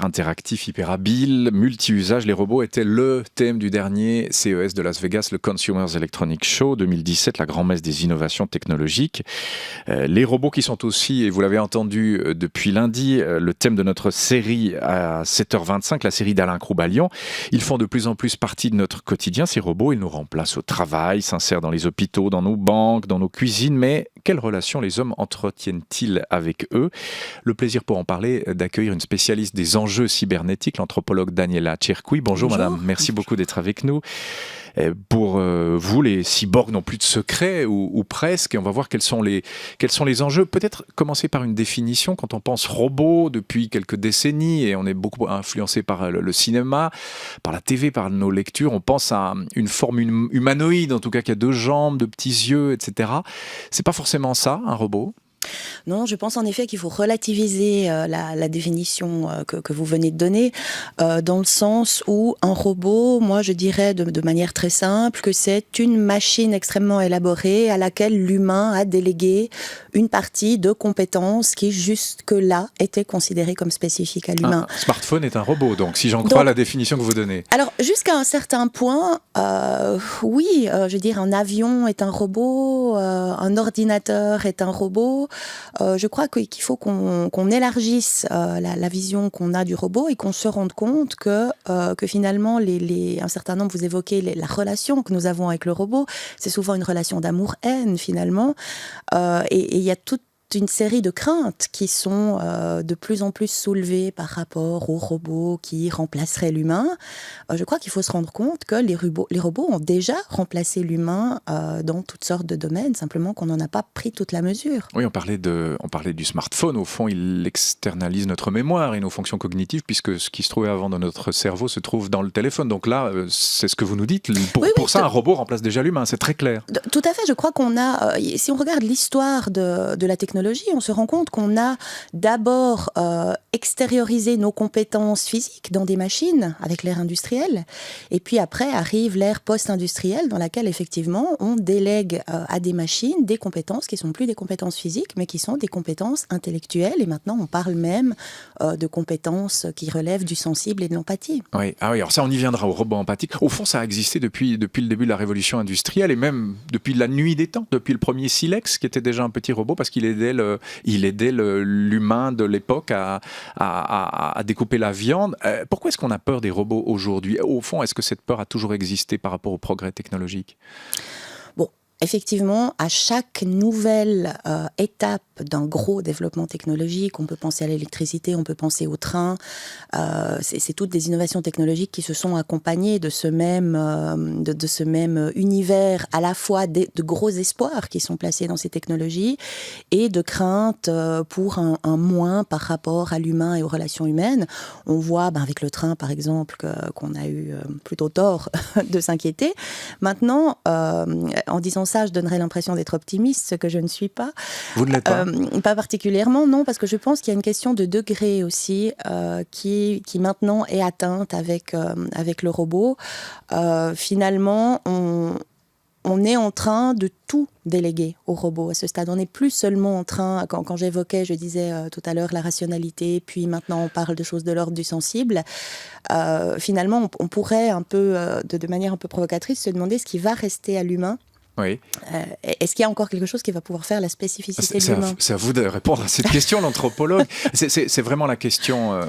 Interactif, hyper habile, multi-usage, les robots étaient le thème du dernier CES de Las Vegas, le Consumer Electronics Show 2017, la grand-messe des innovations technologiques. Les robots qui sont aussi, et vous l'avez entendu depuis lundi, le thème de notre série à 7h25, la série d'Alain Croubalion. Ils font de plus en plus partie de notre quotidien, ces robots. Ils nous remplacent au travail, s'insèrent dans les hôpitaux, dans nos banques, dans nos cuisines. Mais quelle relation les hommes entretiennent-ils avec eux? Le plaisir pour en parler d'accueillir une spécialiste des enjeux cybernétiques, l'anthropologue Daniela Cercui. Bonjour madame, merci beaucoup d'être avec nous. Pour vous, les cyborgs n'ont plus de secrets ou presque. Et on va voir quels sont les enjeux. Peut-être commencer par une définition. Quand on pense robot depuis quelques décennies, et on est beaucoup influencé par le cinéma, par la TV, par nos lectures, on pense à une forme humanoïde, en tout cas qui a deux jambes, de petits yeux, etc. C'est pas forcément ça, un robot? Non, je pense en effet qu'il faut relativiser la définition que vous venez de donner, dans le sens où un robot, moi je dirais de manière très simple que c'est une machine extrêmement élaborée à laquelle l'humain a délégué une partie de compétences qui jusque-là étaient considérées comme spécifiques à l'humain. Un smartphone est un robot, donc si j'en crois la définition que vous donnez. Alors jusqu'à un certain point, oui, je veux dire un avion est un robot, un ordinateur est un robot. Je crois qu'il faut qu'on élargisse la vision qu'on a du robot et qu'on se rende compte que finalement, un certain nombre, vous évoquez la relation que nous avons avec le robot, c'est souvent une relation d'amour-haine finalement, et il y a toute une série de craintes qui sont de plus en plus soulevées par rapport aux robots qui remplaceraient l'humain. Je crois qu'il faut se rendre compte que les robots ont déjà remplacé l'humain dans toutes sortes de domaines, simplement qu'on n'en a pas pris toute la mesure. Oui, on parlait du smartphone. Au fond, il externalise notre mémoire et nos fonctions cognitives, puisque ce qui se trouvait avant dans notre cerveau se trouve dans le téléphone. Donc là, c'est ce que vous nous dites. Pour ça, un robot remplace déjà l'humain, c'est très clair. Tout à fait, je crois qu'on a... si on regarde l'histoire de la technologie, on se rend compte qu'on a d'abord extériorisé nos compétences physiques dans des machines avec l'ère industrielle, et puis après arrive l'ère post-industrielle dans laquelle effectivement on délègue à des machines des compétences qui ne sont plus des compétences physiques mais qui sont des compétences intellectuelles, et maintenant on parle même de compétences qui relèvent du sensible et de l'empathie. Oui, alors ça on y viendra, au robot empathique. Au fond ça a existé depuis le début de la révolution industrielle, et même depuis la nuit des temps, depuis le premier Silex qui était déjà un petit robot parce qu'il aidait l'humain de l'époque à découper la viande. Pourquoi est-ce qu'on a peur des robots aujourd'hui? Au fond, est-ce que cette peur a toujours existé par rapport au progrès technologique? Effectivement, à chaque nouvelle étape d'un gros développement technologique, on peut penser à l'électricité, on peut penser au train, c'est toutes des innovations technologiques qui se sont accompagnées de ce même univers, à la fois de gros espoirs qui sont placés dans ces technologies et de craintes pour un moins par rapport à l'humain et aux relations humaines. On voit avec le train, par exemple, qu'on a eu plutôt tort de s'inquiéter. Maintenant, en disant ça, je donnerais l'impression d'être optimiste, ce que je ne suis pas. Vous ne l'êtes pas? Pas particulièrement, non, parce que je pense qu'il y a une question de degré aussi qui maintenant est atteinte avec le robot. Finalement, on est en train de tout déléguer au robot à ce stade. On n'est plus seulement en train, quand j'évoquais, je disais tout à l'heure, la rationalité, puis maintenant on parle de choses de l'ordre du sensible. Finalement, on pourrait un peu, de manière un peu provocatrice, se demander ce qui va rester à l'humain. Oui. Est-ce qu'il y a encore quelque chose qui va pouvoir faire la spécificité de l'humain? C'est à vous de répondre à cette question, l'anthropologue. C'est vraiment la question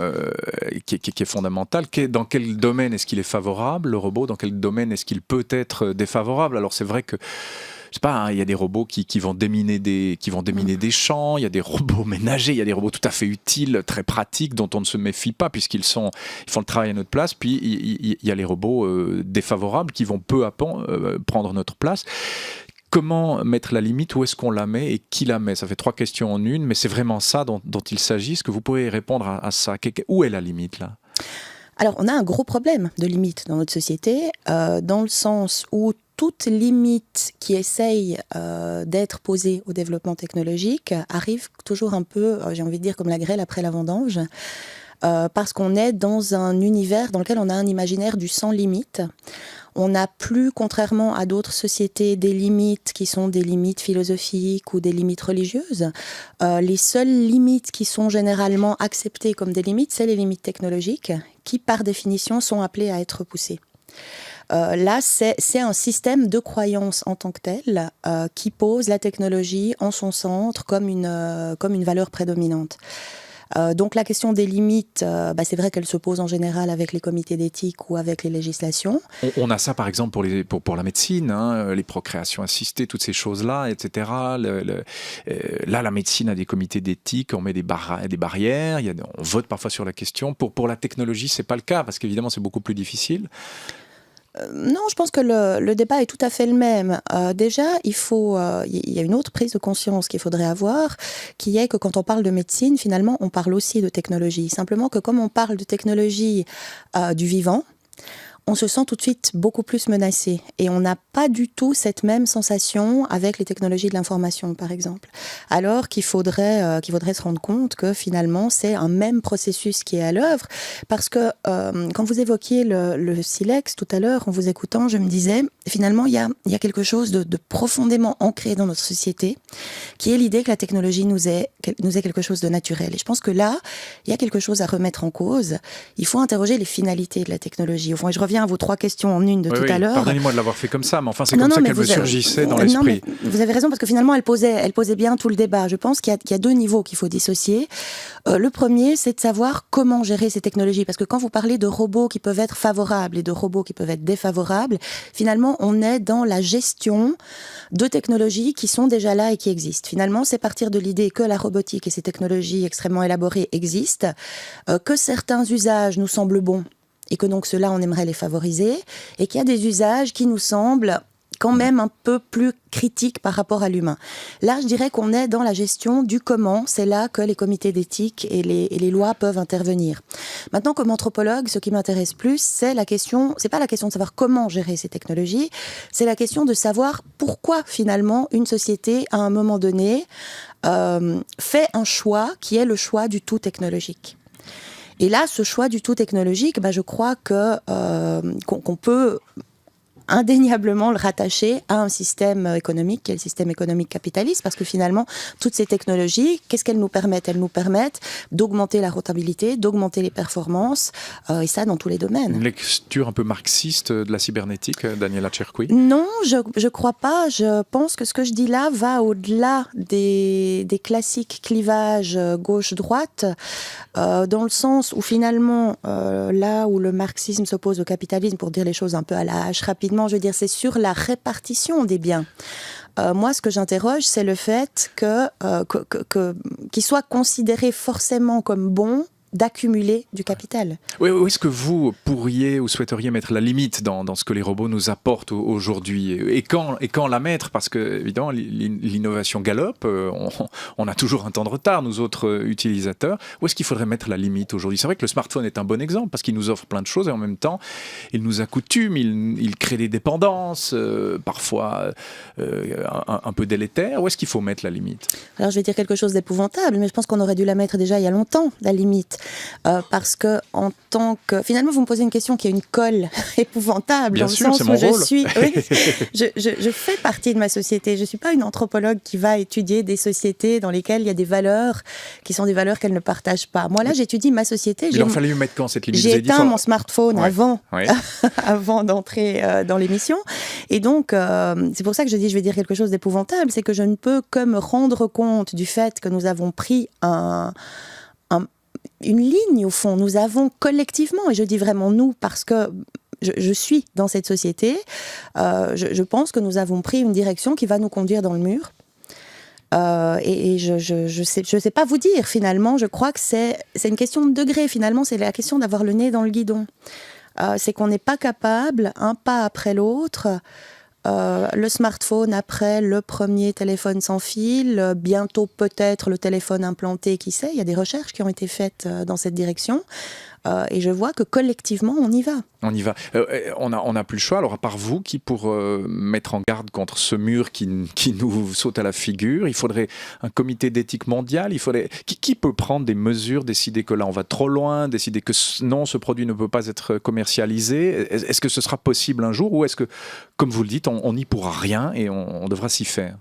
qui est fondamentale. Dans quel domaine est-ce qu'il est favorable, le robot? Dans quel domaine est-ce qu'il peut être défavorable? Alors c'est vrai que je sais pas, il y a des robots qui vont déminer des champs, il y a des robots ménagers, il y a des robots tout à fait utiles, très pratiques, dont on ne se méfie pas puisqu'ils font le travail à notre place. Puis il y a les robots défavorables qui vont peu à peu prendre notre place. Comment mettre la limite? Où est-ce qu'on la met et qui la met? Ça fait 3 questions en une, mais c'est vraiment ça dont il s'agit. Est-ce que vous pouvez répondre à ça? Où est la limite là? Alors, on a un gros problème de limite dans notre société, dans le sens où toute limite qui essaye d'être posée au développement technologique arrive toujours un peu, j'ai envie de dire, comme la grêle après la vendange, parce qu'on est dans un univers dans lequel on a un imaginaire du sans limite. On n'a plus, contrairement à d'autres sociétés, des limites qui sont des limites philosophiques ou des limites religieuses. Les seules limites qui sont généralement acceptées comme des limites, c'est les limites technologiques, qui par définition sont appelées à être repoussées. Là, c'est un système de croyance en tant que tel qui pose la technologie en son centre comme une valeur prédominante. Donc la question des limites, c'est vrai qu'elle se pose en général avec les comités d'éthique ou avec les législations. On a ça par exemple pour la médecine, hein, les procréations assistées, toutes ces choses-là, etc. Là, la médecine a des comités d'éthique, on met des barrières, on vote parfois sur la question. Pour la technologie, c'est pas le cas, parce qu'évidemment, c'est beaucoup plus difficile. Non, je pense que le débat est tout à fait le même. Déjà, il y a une autre prise de conscience qu'il faudrait avoir, qui est que quand on parle de médecine, finalement, on parle aussi de technologie. Simplement que comme on parle de technologie du vivant, on se sent tout de suite beaucoup plus menacé. Et on n'a pas du tout cette même sensation avec les technologies de l'information, par exemple. Alors qu'il faudrait se rendre compte que finalement, c'est un même processus qui est à l'œuvre. Parce que quand vous évoquiez le silex tout à l'heure, en vous écoutant, je me disais, finalement, il y a quelque chose de profondément ancré dans notre société, qui est l'idée que la technologie nous est quelque chose de naturel. Et je pense que là, il y a quelque chose à remettre en cause. Il faut interroger les finalités de la technologie. Au fond, et je reviens à vos 3 questions en une de tout à l'heure. Pardonnez-moi de l'avoir fait comme ça, mais enfin, c'est comme ça qu'elle me surgissait dans l'esprit. Vous avez raison, parce que finalement, elle posait bien tout le débat. Je pense qu'il y a 2 niveaux qu'il faut dissocier. Le premier, c'est de savoir comment gérer ces technologies. Parce que quand vous parlez de robots qui peuvent être favorables et de robots qui peuvent être défavorables, finalement, on est dans la gestion de technologies qui sont déjà là et qui existent. Finalement, c'est partir de l'idée que la robotique et ces technologies extrêmement élaborées existent, que certains usages nous semblent bons, et que donc ceux-là, on aimerait les favoriser, et qu'il y a des usages qui nous semblent quand même un peu plus critiques par rapport à l'humain. Là, je dirais qu'on est dans la gestion du comment, c'est là que les comités d'éthique et les lois peuvent intervenir. Maintenant, comme anthropologue, ce qui m'intéresse plus, c'est pas la question de savoir comment gérer ces technologies, c'est la question de savoir pourquoi finalement une société, à un moment donné, fait un choix qui est le choix du tout technologique. Et là, ce choix du tout technologique, je crois qu'on peut indéniablement le rattacher à un système économique, qui est le système économique capitaliste, parce que finalement, toutes ces technologies, qu'est-ce qu'elles nous permettent ? Elles nous permettent d'augmenter la rentabilité, d'augmenter les performances, et ça dans tous les domaines. Une lecture un peu marxiste de la cybernétique, Daniela Cerqui ? Non, je crois pas. Je pense que ce que je dis là va au-delà des classiques clivages gauche-droite, dans le sens où finalement, là où le marxisme s'oppose au capitalisme, pour dire les choses un peu à la hache rapidement, je veux dire, c'est sur la répartition des biens. Moi, ce que j'interroge, c'est le fait qu'il soit considéré forcément comme bon d'accumuler du capital. Oui, où est-ce que vous pourriez ou souhaiteriez mettre la limite dans ce que les robots nous apportent aujourd'hui ? Et quand la mettre ? Parce que, évidemment, l'innovation galope, on a toujours un temps de retard, nous autres utilisateurs. Où est-ce qu'il faudrait mettre la limite aujourd'hui ? C'est vrai que le smartphone est un bon exemple, parce qu'il nous offre plein de choses, et en même temps, il nous accoutume, il crée des dépendances, parfois un peu délétères. Où est-ce qu'il faut mettre la limite ? Alors, je vais dire quelque chose d'épouvantable, mais je pense qu'on aurait dû la mettre déjà il y a longtemps, la limite. Parce que finalement, vous me posez une question qui a une colle épouvantable. Bien dans sûr, le sens c'est mon où rôle. Je fais partie de ma société. Je ne suis pas une anthropologue qui va étudier des sociétés dans lesquelles il y a des valeurs qui sont des valeurs qu'elle ne partage pas. Moi, là, j'étudie ma société. Il en fallait mettre quand cette limite ? J'ai éteint mon smartphone Ouais. avant d'entrer dans l'émission. Et donc, c'est pour ça que je vais dire quelque chose d'épouvantable. C'est que je ne peux que me rendre compte du fait que nous avons pris une ligne, au fond. Nous avons collectivement, et je dis vraiment nous, parce que je suis dans cette société, je pense que nous avons pris une direction qui va nous conduire dans le mur. Et je sais pas vous dire, finalement. Je crois que c'est une question de degré, finalement. C'est la question d'avoir le nez dans le guidon. C'est qu'on n'est pas capable, un pas après l'autre, le smartphone après le premier téléphone sans fil, bientôt peut-être le téléphone implanté, qui sait, il y a des recherches qui ont été faites dans cette direction. et je vois que collectivement, on y va. On y va. On n'a plus le choix. Alors, à part vous, qui pour mettre en garde contre ce mur qui nous saute à la figure, il faudrait un comité d'éthique mondial. Qui peut prendre des mesures, décider que là, on va trop loin, décider que non, ce produit ne peut pas être commercialisé. Est-ce que ce sera possible un jour, ou est-ce que, comme vous le dites, on n'y pourra rien et on devra s'y faire?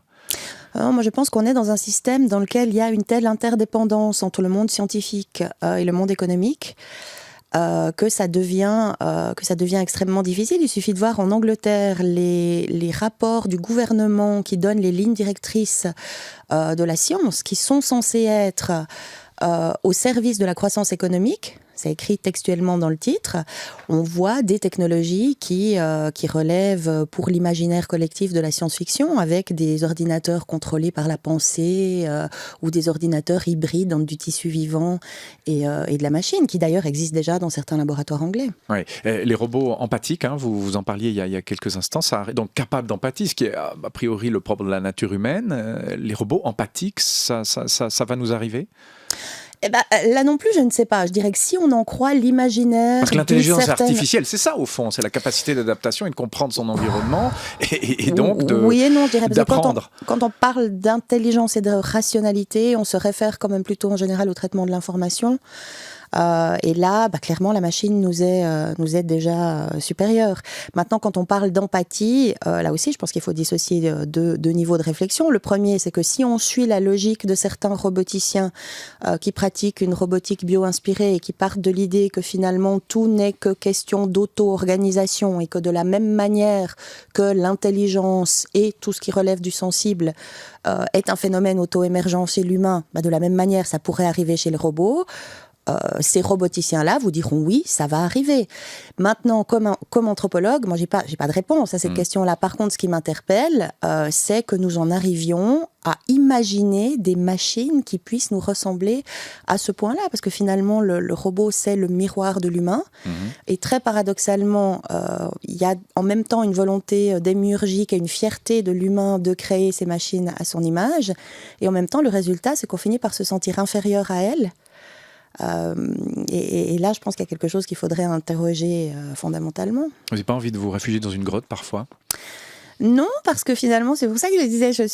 Moi, je pense qu'on est dans un système dans lequel il y a une telle interdépendance entre le monde scientifique et le monde économique que ça devient extrêmement difficile. Il suffit de voir en Angleterre les rapports du gouvernement qui donnent les lignes directrices de la science, qui sont censées être au service de la croissance économique. C'est écrit textuellement dans le titre. On voit des technologies qui relèvent pour l'imaginaire collectif de la science-fiction, avec des ordinateurs contrôlés par la pensée ou des ordinateurs hybrides entre du tissu vivant et de la machine, qui d'ailleurs existent déjà dans certains laboratoires anglais. Oui. Les robots empathiques, vous en parliez il y a quelques instants, donc capables d'empathie, ce qui est a priori le propre de la nature humaine. Les robots empathiques, ça va nous arriver ? Là non plus, je ne sais pas. Je dirais que si on en croit l'imaginaire... Parce que l'intelligence artificielle, c'est ça au fond, c'est la capacité d'adaptation et de comprendre son environnement et donc oui et non, je dirais, d'apprendre. Quand on parle d'intelligence et de rationalité, on se réfère quand même plutôt en général au traitement de l'information. Et là, clairement, la machine nous est déjà supérieure. Maintenant, quand on parle d'empathie, là aussi, je pense qu'il faut dissocier deux niveaux de réflexion. Le premier, c'est que si on suit la logique de certains roboticiens qui pratiquent une robotique bio-inspirée et qui partent de l'idée que finalement, tout n'est que question d'auto-organisation et que de la même manière que l'intelligence et tout ce qui relève du sensible est un phénomène auto-émergent chez l'humain, de la même manière, ça pourrait arriver chez les robots. Ces roboticiens-là vous diront oui, ça va arriver. Maintenant, comme anthropologue, moi j'ai pas de réponse à cette question-là. Par contre, ce qui m'interpelle, c'est que nous en arrivions à imaginer des machines qui puissent nous ressembler à ce point-là, parce que finalement, le robot, c'est le miroir de l'humain. Et très paradoxalement, il y a en même temps une volonté démiurgique et une fierté de l'humain de créer ces machines à son image. Et en même temps, le résultat, c'est qu'on finit par se sentir inférieur à elles. Et là, je pense qu'il y a quelque chose qu'il faudrait interroger fondamentalement. Vous n'avez pas envie de vous réfugier dans une grotte parfois ? Non, parce que finalement, c'est pour ça que je disais, je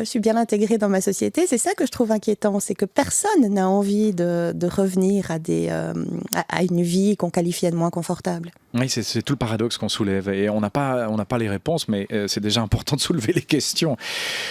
suis bien intégrée dans ma société. C'est ça que je trouve inquiétant, c'est que personne n'a envie de revenir à une vie qu'on qualifiait de moins confortable. Oui, c'est tout le paradoxe qu'on soulève. Et on n'a pas les réponses, mais c'est déjà important de soulever les questions.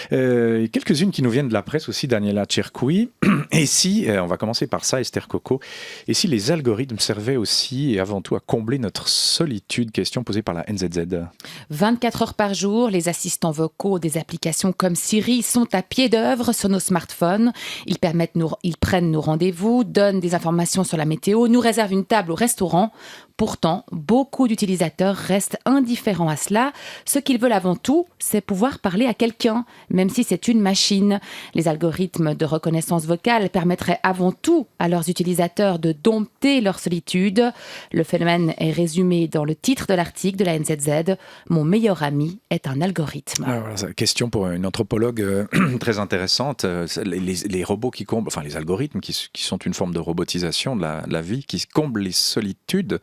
Quelques-unes qui nous viennent de la presse aussi, Daniela Cercui. Et si, on va commencer par ça, Esther Coco, et si les algorithmes servaient aussi et avant tout à combler notre solitude, question posée par la NZZ. 24 heures par jour, les assistants vocaux des applications comme Siri sont à pied d'œuvre sur nos smartphones. Ils prennent nos rendez-vous, donnent des informations sur la météo, nous réservent une table au restaurant. Pourtant, beaucoup d'utilisateurs restent indifférents à cela. Ce qu'ils veulent avant tout, c'est pouvoir parler à quelqu'un, même si c'est une machine. Les algorithmes de reconnaissance vocale permettraient avant tout à leurs utilisateurs de dompter leur solitude. Le phénomène est résumé dans le titre de l'article de la NZZ. « Mon meilleur ami est un algorithme ». Voilà, question pour une anthropologue très intéressante. Les robots qui comblent, enfin les algorithmes qui sont une forme de robotisation de la vie, qui comblent les solitudes.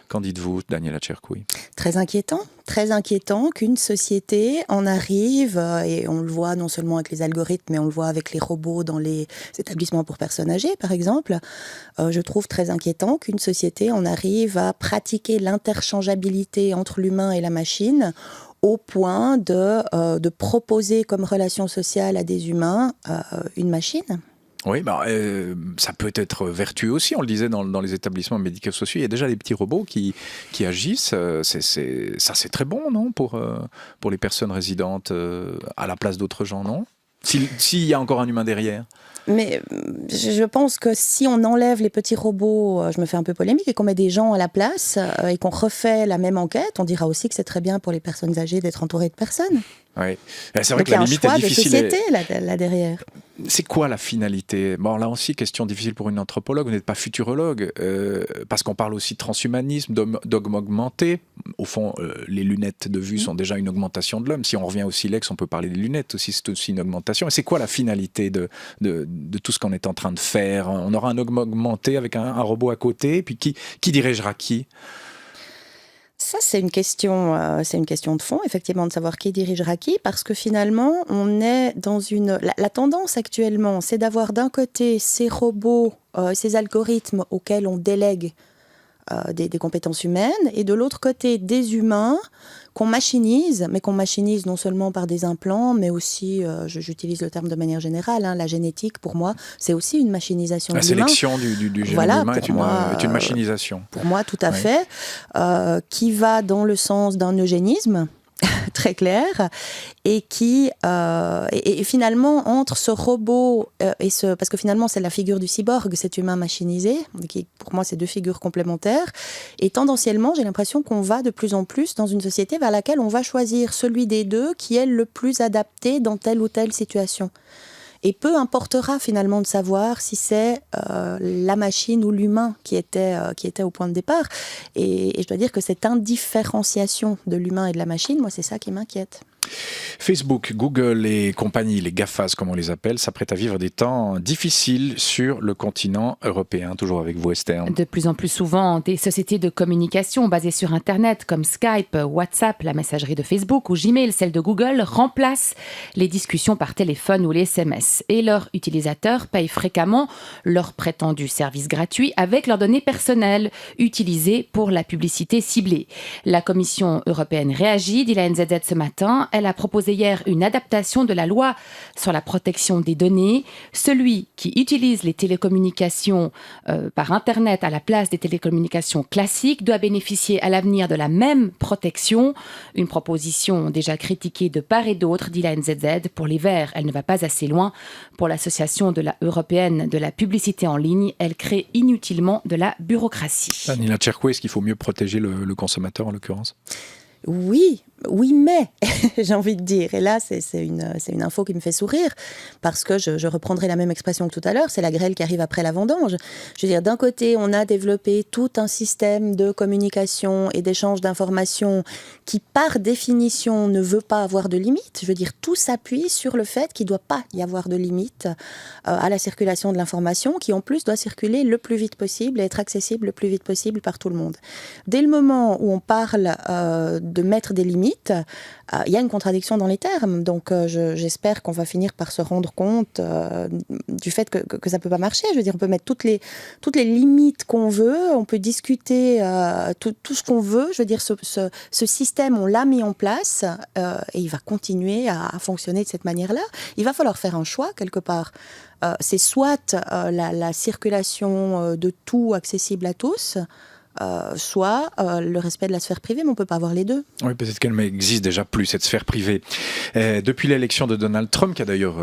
Qu'en dites-vous, Daniela Cercui ? Très inquiétant qu'une société en arrive, et on le voit non seulement avec les algorithmes, mais on le voit avec les robots dans les établissements pour personnes âgées, par exemple. Je trouve très inquiétant qu'une société en arrive à pratiquer l'interchangeabilité entre l'humain et la machine au point de proposer comme relation sociale à des humains une machine. Oui, ça peut être vertueux aussi, on le disait dans les établissements médico-sociaux, il y a déjà des petits robots qui agissent, c'est très bon, non, pour les personnes résidentes à la place d'autres gens, non ? S'il y a encore un humain derrière. Mais je pense que si on enlève les petits robots, je me fais un peu polémique, et qu'on met des gens à la place et qu'on refait la même enquête, on dira aussi que c'est très bien pour les personnes âgées d'être entourées de personnes. Oui, c'est vrai que la limite est difficile. Donc il y a un choix de société là derrière. C'est quoi la finalité? Bon, là aussi, question difficile pour une anthropologue. Vous n'êtes pas futurologue, parce qu'on parle aussi de transhumanisme, dogme augmenté. Au fond, les lunettes de vue sont déjà une augmentation de l'homme. Si on revient au silex, on peut parler des lunettes aussi, c'est aussi une augmentation. Et c'est quoi la finalité de tout ce qu'on est en train de faire? On aura un dogme augmenté avec un robot à côté, puis qui dirigera qui? Ça, c'est une question de fond, effectivement, de savoir qui dirigera qui, parce que finalement, on est dans la tendance actuellement, c'est d'avoir d'un côté ces robots, ces algorithmes auxquels on délègue des compétences humaines, et de l'autre côté, des humains qu'on machinise, mais qu'on machinise non seulement par des implants, mais aussi, j'utilise le terme de manière générale, la génétique, pour moi, c'est aussi une machinisation de l'humain. La sélection du génome humain est une machinisation. Pour moi, tout à fait, qui va dans le sens d'un eugénisme, très clair, et qui et finalement entre ce robot parce que finalement c'est la figure du cyborg, cet humain machinisé, qui pour moi c'est deux figures complémentaires, et tendanciellement j'ai l'impression qu'on va de plus en plus dans une société vers laquelle on va choisir celui des deux qui est le plus adapté dans telle ou telle situation. Et peu importera finalement de savoir si c'est la machine ou l'humain qui était au point de départ. Et je dois dire que cette indifférenciation de l'humain et de la machine, moi, c'est ça qui m'inquiète. Facebook, Google et compagnie, les GAFAs comme on les appelle, s'apprêtent à vivre des temps difficiles sur le continent européen. Toujours avec vous, Esther. De plus en plus souvent, des sociétés de communication basées sur Internet comme Skype, WhatsApp, la messagerie de Facebook ou Gmail, celle de Google, remplacent les discussions par téléphone ou les SMS. Et leurs utilisateurs payent fréquemment leurs prétendus services gratuits avec leurs données personnelles utilisées pour la publicité ciblée. La Commission européenne réagit, dit la NZZ ce matin. Elle a proposé hier une adaptation de la loi sur la protection des données. Celui qui utilise les télécommunications par Internet à la place des télécommunications classiques doit bénéficier à l'avenir de la même protection. Une proposition déjà critiquée de part et d'autre, dit la NZZ. Pour les Verts, elle ne va pas assez loin. Pour l'association européenne de la publicité en ligne, elle crée inutilement de la bureaucratie. Nina Tcherkou, est-ce qu'il faut mieux protéger le consommateur en l'occurrence ? Oui, mais j'ai envie de dire, et là c'est une info qui me fait sourire, parce que je reprendrai la même expression que tout à l'heure, c'est la grêle qui arrive après la vendange. Je veux dire, d'un côté, on a développé tout un système de communication et d'échange d'informations qui, par définition, ne veut pas avoir de limite. Je veux dire, tout s'appuie sur le fait qu'il ne doit pas y avoir de limite à la circulation de l'information, qui en plus doit circuler le plus vite possible et être accessible le plus vite possible par tout le monde. Dès le moment où on parle de mettre des limites, il y a une contradiction dans les termes. Donc j'espère qu'on va finir par se rendre compte du fait que ça ne peut pas marcher. Je veux dire, on peut mettre toutes les limites qu'on veut, on peut discuter tout ce qu'on veut. Je veux dire, ce système, on l'a mis en place et il va continuer à fonctionner de cette manière-là. Il va falloir faire un choix quelque part. C'est soit la circulation de tout accessible à tous, soit le respect de la sphère privée, mais on ne peut pas avoir les deux. Oui, peut-être qu'elle n'existe déjà plus, cette sphère privée. Depuis l'élection de Donald Trump, qui a d'ailleurs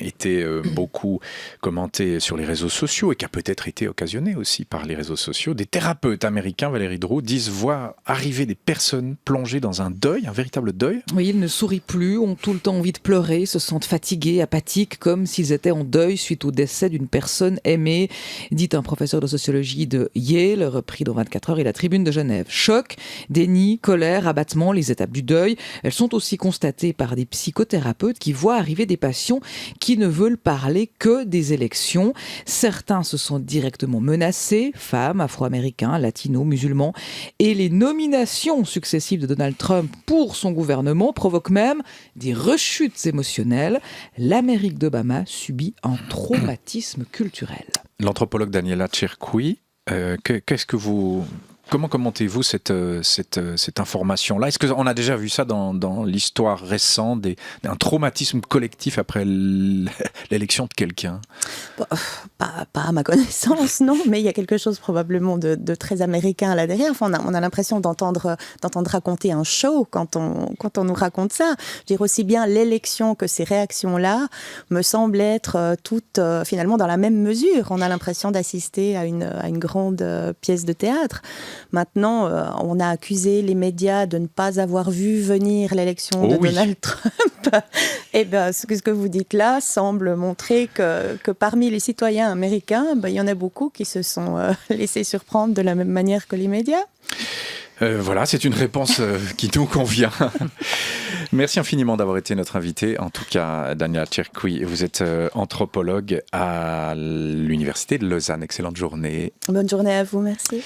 été beaucoup commentée sur les réseaux sociaux et qui a peut-être été occasionnée aussi par les réseaux sociaux, des thérapeutes américains, Valérie Droux, disent voir arriver des personnes plongées dans un deuil, un véritable deuil. Oui, ils ne sourient plus, ont tout le temps envie de pleurer, se sentent fatigués, apathiques, comme s'ils étaient en deuil suite au décès d'une personne aimée, dit un professeur de sociologie de Yale, repris dans 24 heures et la Tribune de Genève. Choc, déni, colère, abattement, les étapes du deuil, elles sont aussi constatées par des psychothérapeutes qui voient arriver des patients qui ne veulent parler que des élections. Certains se sentent directement menacés, femmes, afro-américains, latinos, musulmans, et les nominations successives de Donald Trump pour son gouvernement provoquent même des rechutes émotionnelles. L'Amérique d'Obama subit un traumatisme culturel. L'anthropologue Daniela Tcherkou, comment commentez-vous cette information-là ? Est-ce qu'on a déjà vu ça dans l'histoire récente, un traumatisme collectif après l'élection de quelqu'un ? Pas à ma connaissance, non, mais il y a quelque chose probablement de très américain là derrière. Enfin, on a l'impression d'entendre raconter un show quand on nous raconte ça. Je veux dire, aussi bien l'élection que ces réactions-là me semblent être toutes finalement dans la même mesure. On a l'impression d'assister à une grande pièce de théâtre. Maintenant, on a accusé les médias de ne pas avoir vu venir l'élection de Donald Trump. Et bien, ce que vous dites là semble montrer que parmi les citoyens américains, il y en a beaucoup qui se sont laissés surprendre de la même manière que les médias. Voilà, c'est une réponse qui nous convient. Merci infiniment d'avoir été notre invité. En tout cas, Daniela Cerqui, vous êtes anthropologue à l'Université de Lausanne. Excellente journée. Bonne journée à vous, merci.